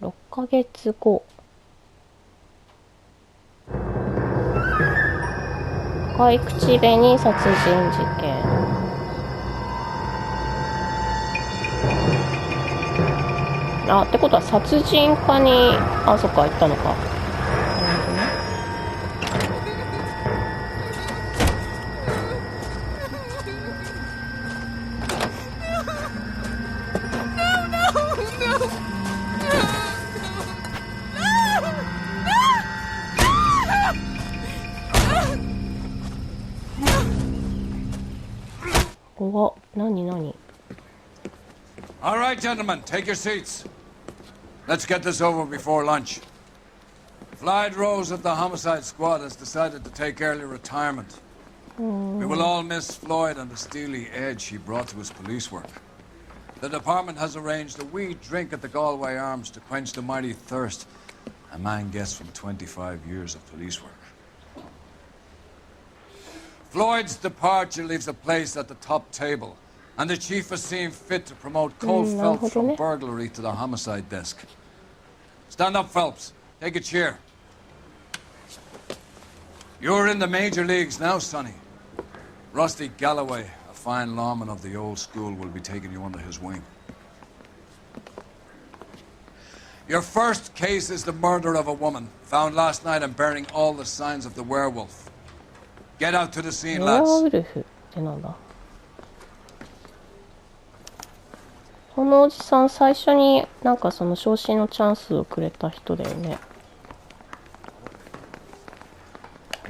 6ヶ月後。赤い口紅殺人事件。あ、ってことは殺人家に、あ、そっか、行ったのか。なるほどね。ここは、何 All right, gentlemen, take your seats. Let's get this over before lunch. Floyd Rose of the homicide squad has decided to take early retirement. We will all miss Floyd and the steely edge he brought to his police work. The department has arranged a wee drink at the Galway Arms to quench the mighty thirst a man gets from 25 years of police work. Floyd's departure leaves a place at the top table, and the chief has seen fit to promote Cole Phelps from burglary to the homicide desk. Stand up, Phelps. Take a chair. You're in the major leagues now, Sonny. Rusty Galloway, a fine lawman of the old school, will be taking you under his wing. Your first case is the murder of a woman, found last night and bearing all the signs of the werewolf. Get out to the scene, lads. このおじさん最初になんかその昇進のチャンスをくれた人だよね。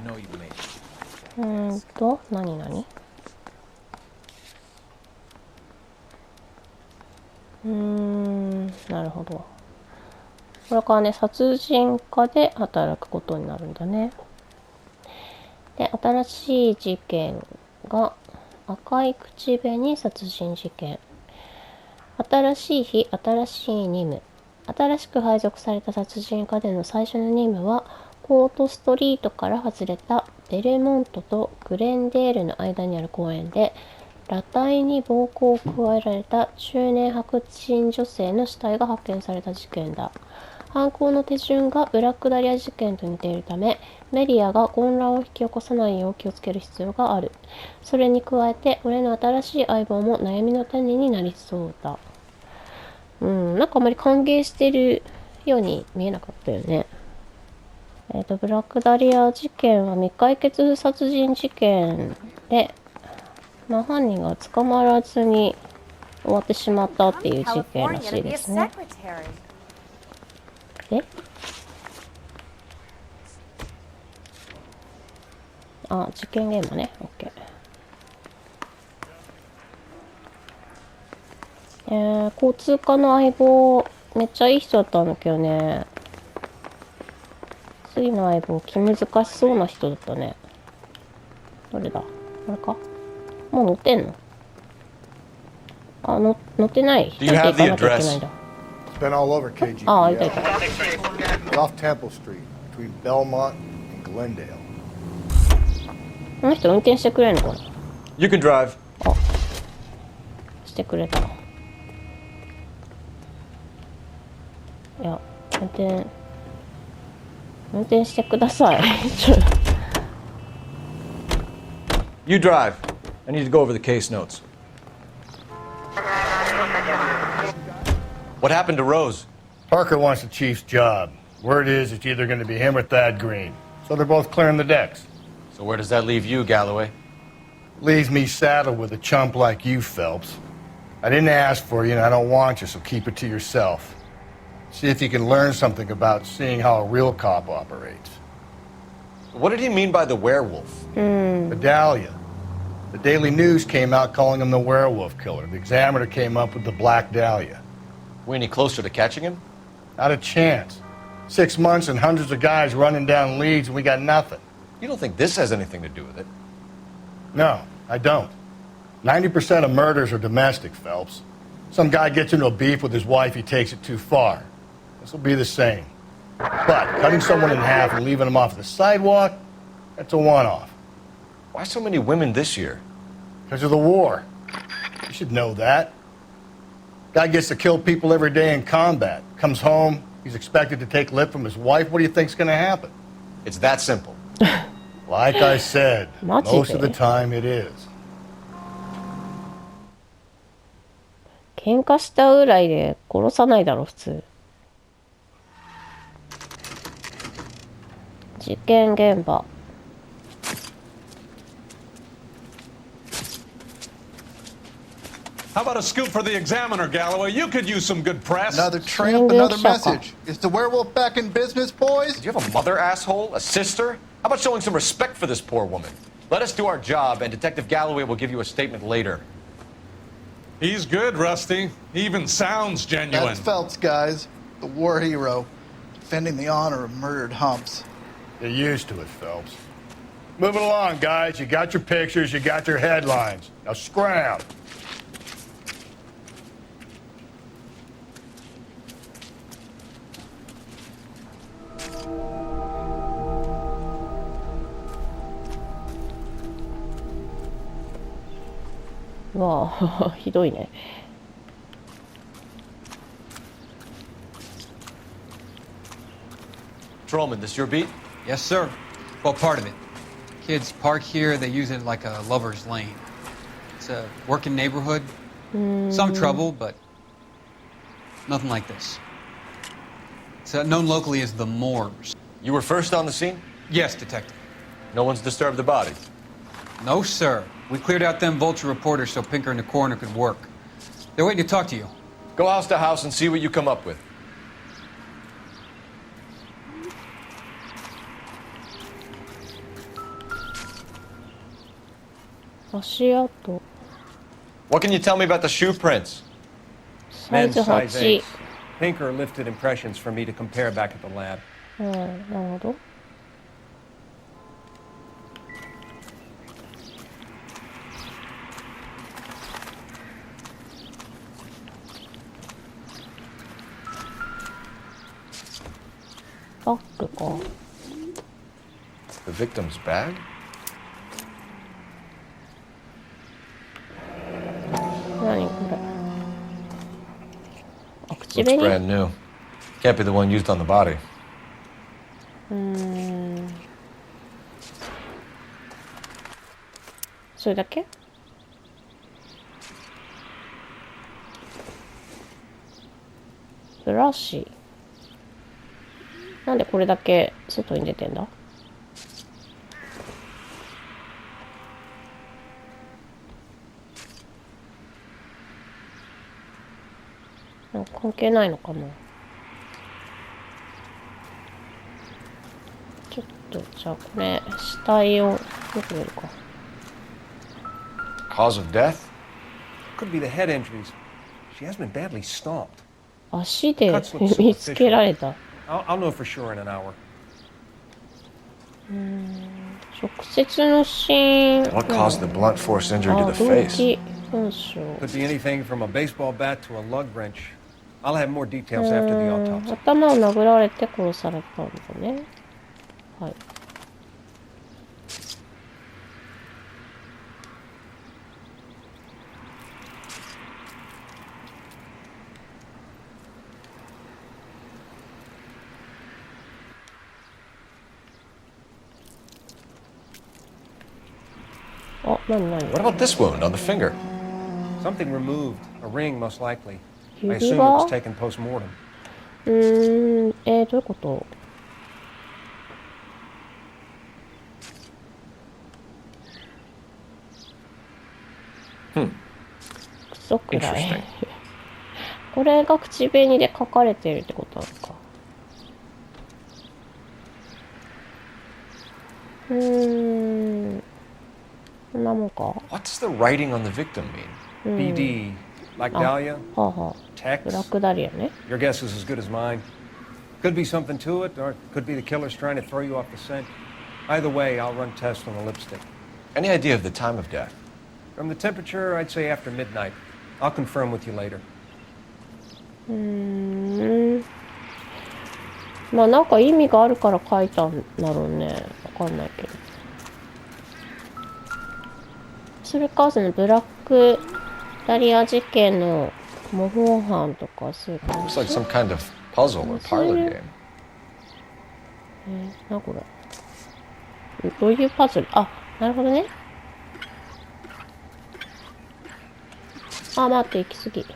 何なるほど。これからね、殺人家で働くことになるんだね。で、新しい事件が赤い口紅殺人事件。新しい日、新しい任務。新しく配属された殺人家での最初の任務は、コートストリートから外れたベルモントとグレンデールの間にある公園で、裸体に暴行を加えられた中年白人女性の死体が発見された事件だ。犯行の手順がブラックダリア事件と似ているため、メディアが混乱を引き起こさないよう気をつける必要がある。それに加えて、俺の新しい相棒も悩みの種になりそうだ。なんかあまり歓迎してるように見えなかったよね。ブラックダリア事件は未解決殺人事件で、犯人が捕まらずに終わってしまったっていう事件らしいですね。事件現場ね。OK。交通課の相棒、めっちゃいい人だったんだけどね。次の相棒、気難しそうな人だったね。どれだ？これか？もう乗ってんの？乗ってない。Do you have the address? It's been all over KG. いたいた。Off Temple Street, between Belmont and Glendale. この人運転してくれるのかな？ You can drive. してくれた。いや、運転してください。You drive. I need to go over the case notes. What happened to Rose? Parker wants the chief's job. Word is it's either going to be him or Thad Green. So they're both clearing the decks. So where does that leave you, Galloway? Leaves me saddled with a chump like you, Phelps. I didn't ask for you and I don't want you, so keep it to yourself. See if you can learn something about seeing how a real cop operates. What did he mean by the werewolf? Vidalia. The Daily News came out calling him the werewolf killer. The Examiner came up with the Black Dahlia. We any closer to catching him? Not a chance. 6 months and hundreds of guys running down leads and we got nothing. You don't think this has anything to do with it? No, I don't. 90% of murders are domestic, Phelps. Some guy gets into a beef with his wife, he takes it too far. This will be the same. But cutting someone in half and leaving them off the sidewalk, that's a one-off. Why so many women this year? Because of the war. You should know that. Guy gets to kill people every day in combat. Comes home, He's expected to take lip from his wife. What do you think's going to happen? It's that simple. Like I said, Machi most of the de. time it is. 喧嘩したぐらいで殺さないだろ普通。事件現場。How about a scoop for the Examiner, Galloway? You could use some good press. Another tramp, another message. Is the werewolf back in business, boys? Do you have a mother, asshole? A sister? How about showing some respect for this poor woman? Let us do our job, and Detective Galloway will give you a statement later. He's good, Rusty. He even sounds genuine. That's Phelps, guys. The war hero. Defending the honor of murdered humps. You're used to it, Phelps. Moving along, guys. You got your pictures, you got your headlines. Now scram.うわあひどいね。Patrolman, this your beat? Yes, sir. Well, part of it. Kids park here, they use it like a lover's lane. It's a working neighborhood. Some trouble, but nothing like this. It's known locally as the Moors. You were first on the scene? Yes, detective. No one's disturbed the body? No, sir. We cleared out them vulture reporters so Pinker and the coroner could work. They're waiting to talk to you. Go house to house and see what you come up with. What can you tell me about the shoe prints? サイズ size 8。 8. Pinker lifted impressions for me to compare back at the lab. うん、なるほど。バッグか。The victim's bag? 何これ。あ、口 Looks 紅。 brand new. Can't be the one used on the body. それだけ？ブラシ。なんでこれだけ外に出てんだ？なんか関係ないのかな。ちょっとじゃあこれ死体を見てみるか。Cause of death? Could be the head injuries. She has been badly stomped. 足で見つけられた。I'll know for sure in an hour. 直接の死因。 What caused the blunt force injury to あ、 the 動 face? 機損傷。 Could be anything from a baseball bat to a lug wrench. I'll have more details after the autopsy. 頭を殴られて殺されたんだね。はい。あ、なになに。 What about this wound on the finger? Something removed. A ring, most likely. I 指 assume it 輪 was taken post-mortem. どういうこと？クソくらい。これが口紅で書かれているってことなのか。こんなもんか。 What does the writing on the victim mean? BD. Like Dahlia? はあはあ。ブラ Tex? ックダリアね。 Your guess is as good as mine. Could be something to it, or it could be the killer's trying to throw you off the scent. Either way, I'll run tests on the lipstick. Any idea of the time of death? From the temperature, I'd say after midnight. I'll confirm with you later. まあなんか意味があるから書いたんだろうね。わかんないけど。それかそのブラックダリア事件の模倣犯とかそういう感 Looks じ。 like some kind of Puzzle or parlor game. なこれ。どういうパズル？あ、なるほどね。あ、待って、行き過ぎ。こ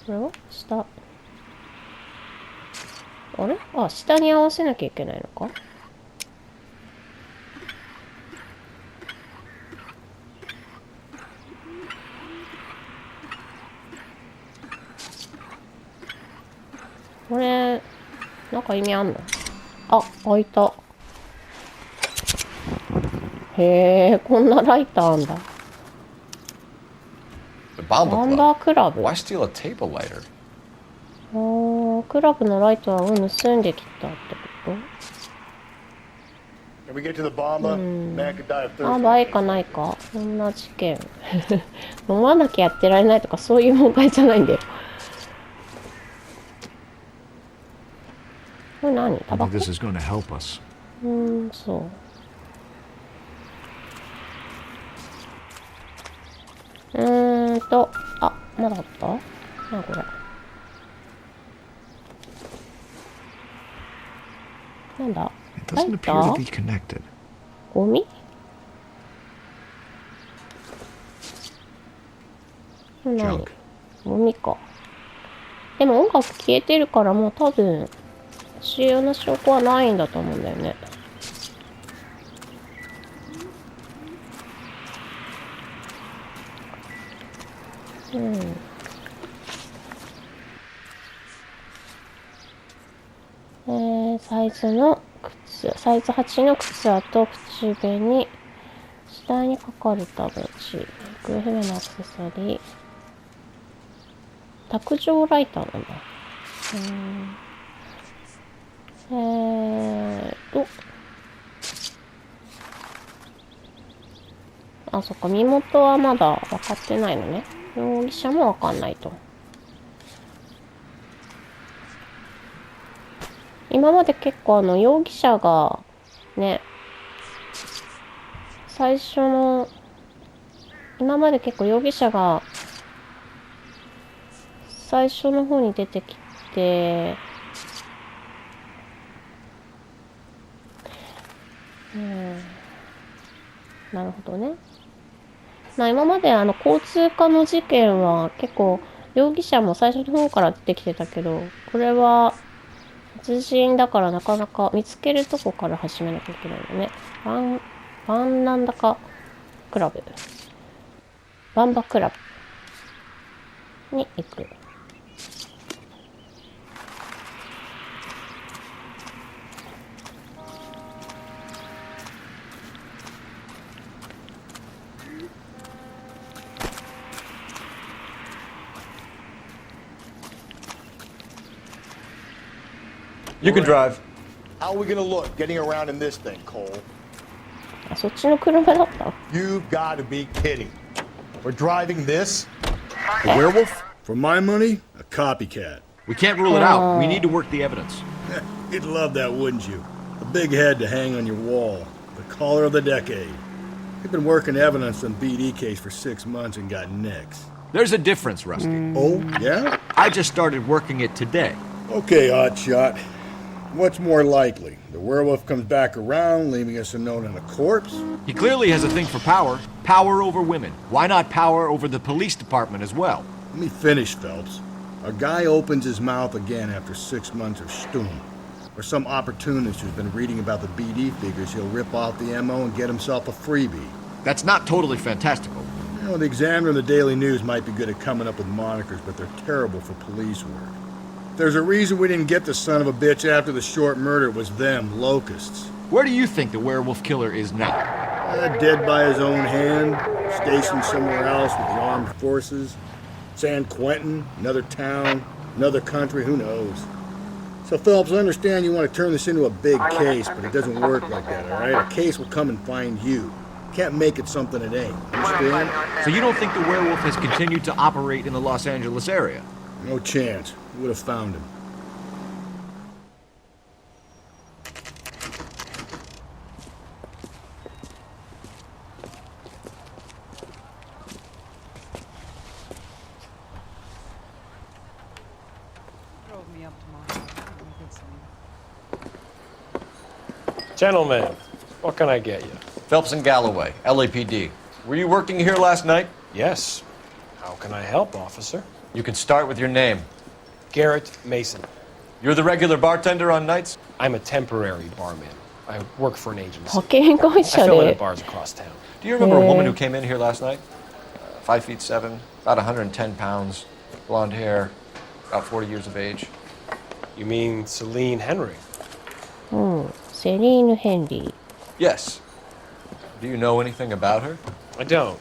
れは下。あれ？あ、下に合わせなきゃいけないのか？これ、なんか意味あんの？あ、開いた。へえ、こんなライターあんだ。The Bomba バンバ Club. ークラブ。 Why steal a table lighter? クラブのライターを盗んできたってこ Can we get to the Bomba? Man could die of と？ thirst. あ、バイかないか。こんな事件。飲まなきゃやってられないとかそういう問題じゃないんだよ。これ何？タバコ？ This is going to help us. そう。あ、まだあった？なこれ。なんだ？ It ライ doesn't タ appear to ー？ be connected. ゴミ？何？ Junk. ゴミか。でも音楽消えてるからもう多分主要な証拠はないんだと思うんだよね。サイズ8の靴跡、口紅、次第にかかるタブチ、グレフメのアクセサリー、卓上ライターなんだ。あ、そっか、身元はまだ分かってないのね。容疑者も分かんないと。今まで結構容疑者がね、今まで結構容疑者が最初の方に出てきて、なるほどね。今まで交通課の事件は結構容疑者も最初の方から出てきてたけど、これは殺人だからなかなか見つけるとこから始めなきゃいけないよね。バンなんだかクラブ。バンバクラブに行く。You can drive. How are we gonna look getting around in this thing, Cole? あ、そっちの車だった？ You gotta be kidding. We're driving this? The werewolf? For my money, a copycat. We can't rule it out. We need to work the evidence. You'd love that, wouldn't you? A big head to hang on your wall. The caller of the decade. You've been working evidence on BD case for 6 months and got nicks. There's a difference, Rusty. Oh, yeah? I just started working it today. Okay, Oddshot. What's more likely? The werewolf comes back around, leaving us a note on a corpse? He clearly has a thing for power. Power over women. Why not power over the police department as well? Let me finish, Phelps. A guy opens his mouth again after 6 months of stoom. Or some opportunist who's been reading about the BD figures he'll rip off the MO and get himself a freebie. That's not totally fantastical. You know, the Examiner and the Daily News might be good at coming up with monikers, but they're terrible for police work. There's a reason we didn't get the son of a bitch after the short murder. It was them, locusts. Where do you think the werewolf killer is now? Dead by his own hand, stationed somewhere else with the armed forces. San Quentin, another town, another country, who knows? So, Phelps, I understand you want to turn this into a big case, but it doesn't work like that, all right? A case will come and find you. Can't make it something it ain't. Understand? So you don't think the werewolf has continued to operate in the Los Angeles area? No chance. We would have found him. Drove me up to mine. Gentlemen, what can I get you? Phelps and Galloway, LAPD. Were you working here last night? Yes. How can I help, officer? You can start with your name. Garrett Mason. You're the regular bartender on nights? I'm a temporary barman. I work for an agency. 派遣会 I 社 fill in で at bars across town. Do you remember a woman Yeah. who came in here last night? 5'7", about 110 pounds, blonde hair, about 40 years of age. You mean Celine Henry? セリーヌ・ヘンリー。 Yes. Do you know anything about her? I don't.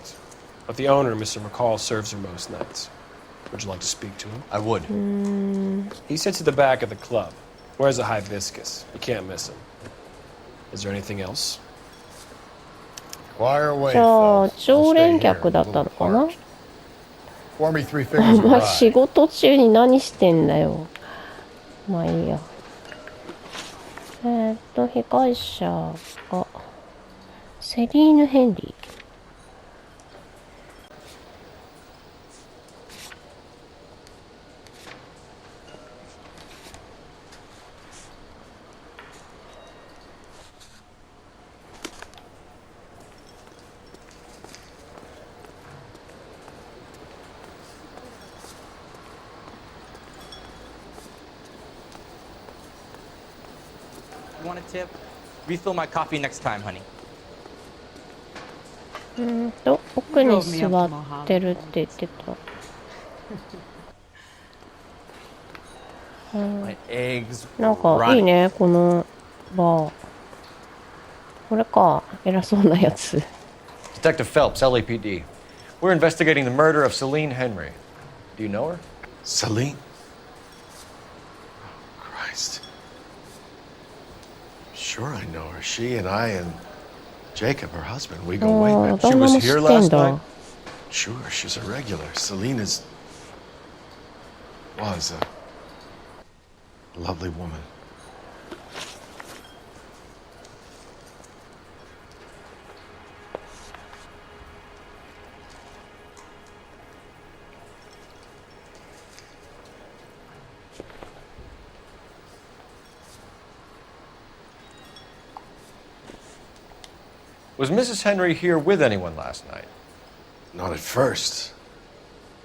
But the owner, Mr. McCall, serves her most nights. Would you like to speak to him? I would. He sits at the back of the club. Wears a hibiscus. You can't miss him. Is there anything else? Fire away, じゃあ Phelps. 常 I'll 連 stay here. 客だったのかな。 Pour me 3 fingers お of 前 rye. 仕事中に何してんだよ。まあいいや。被害者がセリーヌ・ヘンリー。You want a tip? Refill my coffee next time, honey. 奥に座ってるって言ってた。My eggs. なんかいいね、このバー。これか、偉そうなやつ。Detective Phelps, LAPD. We're investigating the murder of Celine Henry. Do you know her? Celine? Christ. Sure, I know her. She and I and Jacob, her husband, we go way ああ、 back. 旦那も知ってんだ。 Sure, she's a regular. Celine was a lovely woman. Was Mrs. Henry here with anyone last night? Not at first.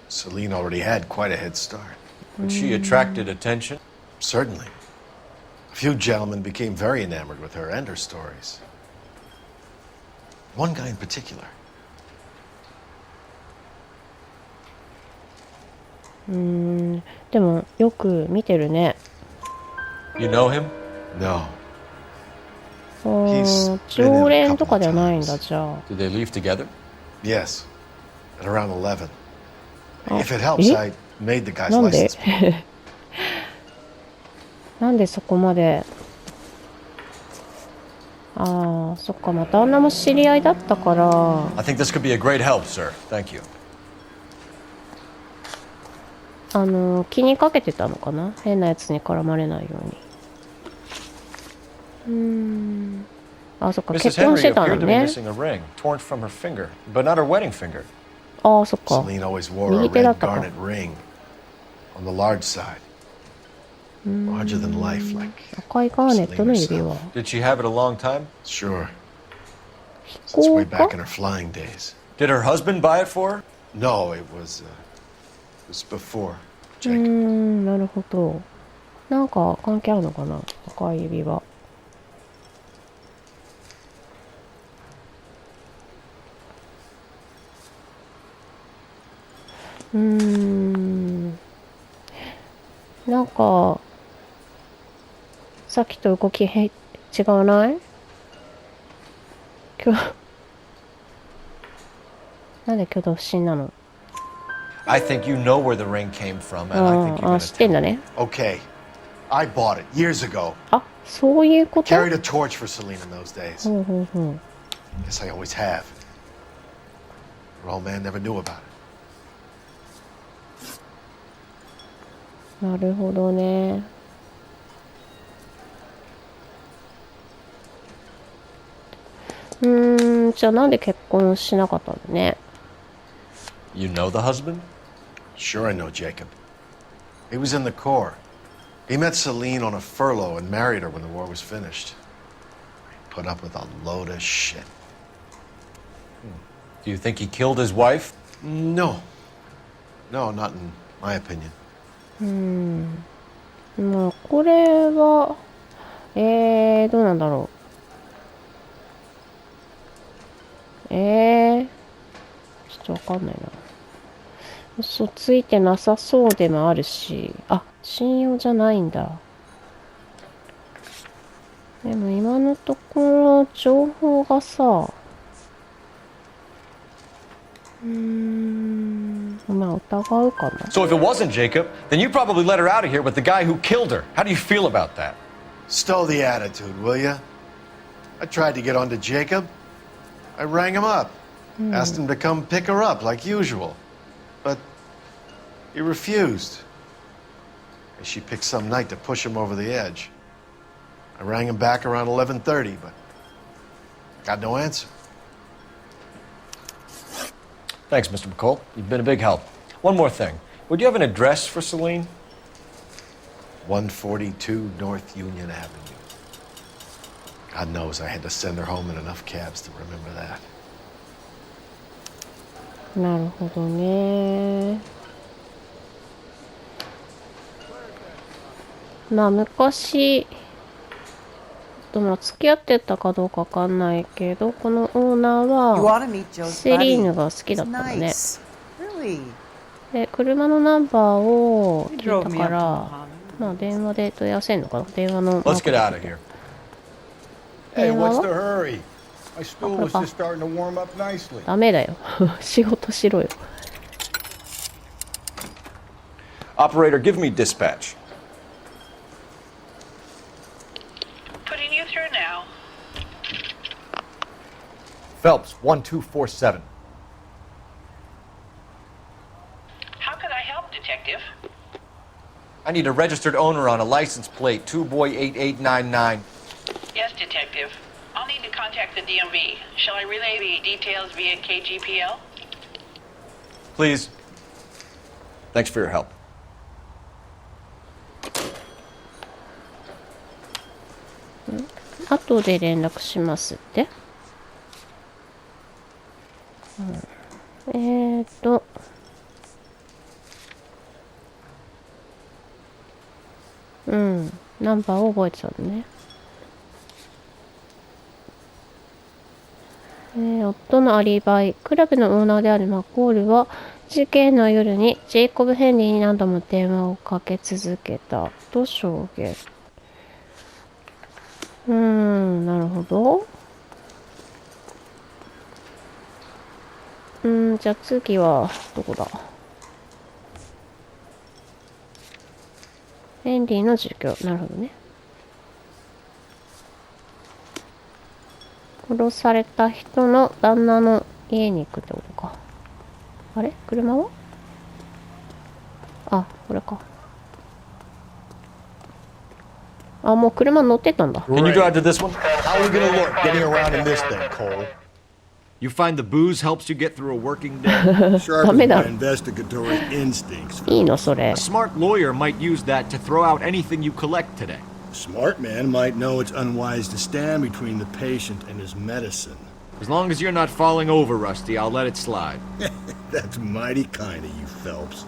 Celine already had quite a head start. But she attracted attention? Certainly. A few gentlemen became very enamored with her and her stories. One guy in particular. でもよく見てるね。 You know him? No. 常連とかではないんだ、じゃあ。 Did they leave together? Yes. At around 11. Oh. If it helps, Eh? I made the guy's なんで license plate. なんでそこまで。ああ、そっか、まあ旦那も知り合いだったから。 I think this could be a great help, sir. Thank you. 気にかけてたのかな、変なやつに絡まれないように。あ、そっか、 Mrs. 結婚し Henry てたの appeared to be ね。 missing a ring, torn from her finger, but not her wedding finger. ああ、そっか。 Celine always wore a 右手だっ red たか。 garnet ring on the large side. Larger than life, like 赤いガーネットの指輪。 Did she have it a long time? sure. 飛 Since 行 way か back in her flying days. Did her husband buy it for her? No, it was before う Jacob. なるほど。なんか関係あるのかな、赤い指輪。なんかさっきと動き違わない？なんで挙動不審なの？ I think you know where the ring came from, and I あ think you're あ、 gonna 知ってん tell. だね。 Okay. I bought it years ago. あ、そういうこと？ Carried a torch for Celine in those days. ほうほうほう。 Guess I always have. Her old man never knew about it. なるほどね。じゃあなんで結婚しなかったのね。 You know the husband? Sure, I know Jacob. He was in the Corps. He met Celine on a furlough and married her when the war was finished. put up with a load of shit. Do you think he killed his wife? No. No, not in my opinion. まあこれはどうなんだろう。ちょっとわかんないな。嘘ついてなさそうでもあるし、あ、信用じゃないんだ。でも今のところ情報がさ、まあ疑うかな。So if it wasn't Jacob, then you probably let her out of here with the guy who killed her. How do you feel about that? Stow the attitude, will ya? I tried to get onto Jacob. I rang him up. Asked him to come pick her up like usual. But he refused. And she picked some night to push him over the edge. I rang him back around 11:30, but got no answer. Thanks, Mr. McCall. You've been a big help. One more thing. Would you have an address for Celine? 142 North Union Avenue. God knows I had to send her home in enough cabs to remember that. なるほどね。まあ昔付き合ってたかどうかわかんないけど、このオーナーはセリーヌが好きだったのね。で、車のナンバーを聞いたから、まあ電話で問い合わせるのかな。電話の。Let's get out of here. Hey, what's the hurry? My stool was just starting to warm up nicely. ダメだよ。仕事しろよ。Operator, give me dispatch. Putting you through now. Phelps, 1247. How could I help, Detective? I need a registered owner on a license plate, 2boy8899. Yes, Detective. I'll need to contact the DMV. Shall I relay the details via KGPL? Please. Thanks for your help. 後で連絡しますって。ナンバーを覚えてたのね。夫のアリバイ。クラブのオーナーであるマコールは事件の夜にジェイコブ・ヘンリーに何度も電話をかけ続けたと証言。なるほど。じゃあ次はどこだ。ヘンリーの授業。なるほどね。殺された人の旦那の家に行くってことか。あれ？車は？あ、これか。あ、もう車乗ってたんだ。Can you drive to this one? How are we gonna look getting around in this thing, Cole? You find the booze helps you get through a working day? Sharpens my investigatory instincts. いいのそれ。 A smart lawyer might use that to throw out anything you collect today. A smart man might know it's unwise to stand between the patient and his medicine. As long as you're not falling over, Rusty, I'll let it slide. That's mighty kind of you, Phelps.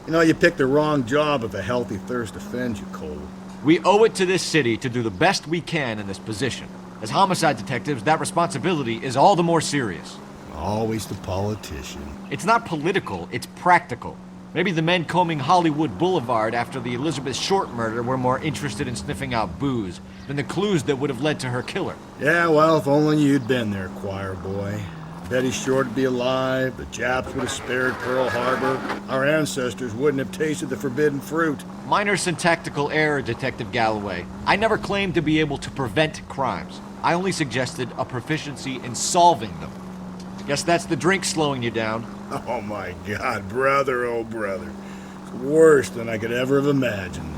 You know, you picked the wrong job if a healthy thirst offends you, Cole. We owe it to this city to do the best we can in this position. As homicide detectives, that responsibility is all the more serious. Always the politician. It's not political, it's practical. Maybe the men combing Hollywood Boulevard after the Elizabeth Short murder were more interested in sniffing out booze than the clues that would have led to her killer. Yeah, well, if only you'd been there, choir boy. Betty Short would be alive, the Japs would have spared Pearl Harbor, our ancestors wouldn't have tasted the forbidden fruit. Minor syntactical error, Detective Galloway. I never claimed to be able to prevent crimes. I only suggested a proficiency in solving them. Guess that's the drink slowing you down. Oh my God, brother, oh brother. It's worse than I could ever have imagined.